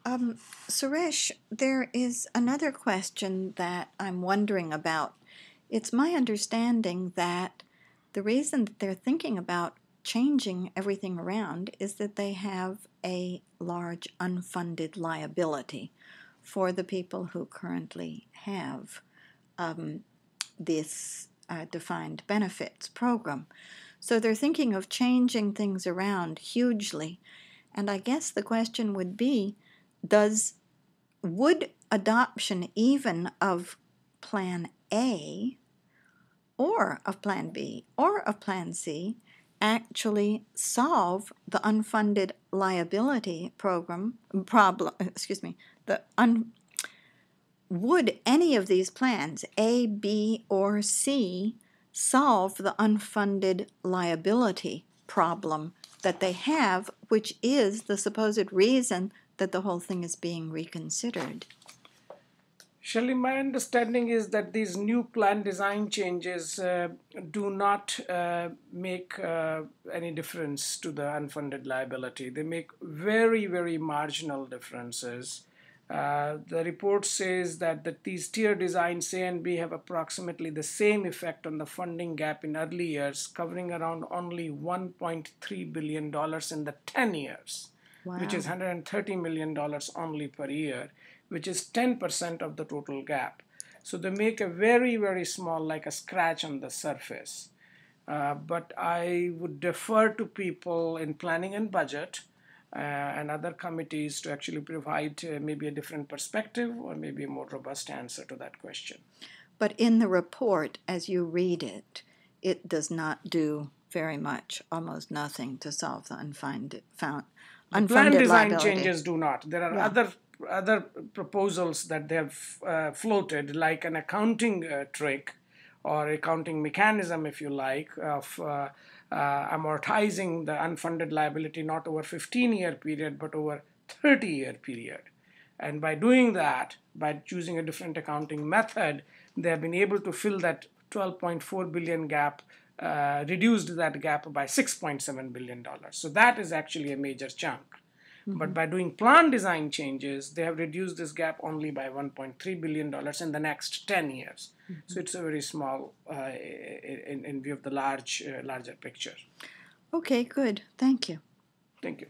Suresh, there is another question that I'm wondering about. It's my understanding that the reason that they're thinking about changing everything around is that they have a large unfunded liability for the people who currently have this defined benefits program. So they're thinking of changing things around hugely. And I guess the question would be, would adoption even of Plan A or of Plan B or of Plan C actually solve the unfunded liability problem? Would any of these plans, A, B, or C, solve the unfunded liability problem that they have, which is the supposed reason that the whole thing is being reconsidered? Shelley, my understanding is that these new plan design changes do not make any difference to the unfunded liability. They make very, very marginal differences. The report says that these tier designs A and B have approximately the same effect on the funding gap in early years, covering around only $1.3 billion in the 10 years, which is Wow. $130 million only per year, which is 10% of the total gap. So they make a very, very small, like a scratch on the surface. But I would defer to people in planning and budget and other committees to actually provide maybe a different perspective or maybe a more robust answer to that question. But in the report, as you read it, it does not do very much, almost nothing, to solve the The plan unfunded design liability. changes do not. There are Yeah. other proposals that they have floated, like an accounting trick or accounting mechanism, if you like, of amortizing the unfunded liability not over 15-year period but over 30-year period. And by doing that, by choosing a different accounting method, they have been able to fill that 12.4 billion gap, reduced that gap by $6.7 billion. So that is actually a major chunk. But by doing plan design changes, they have reduced this gap only by $1.3 billion in the next 10 years. So it's a very small in view of the larger picture. Okay, good. Thank you. Thank you.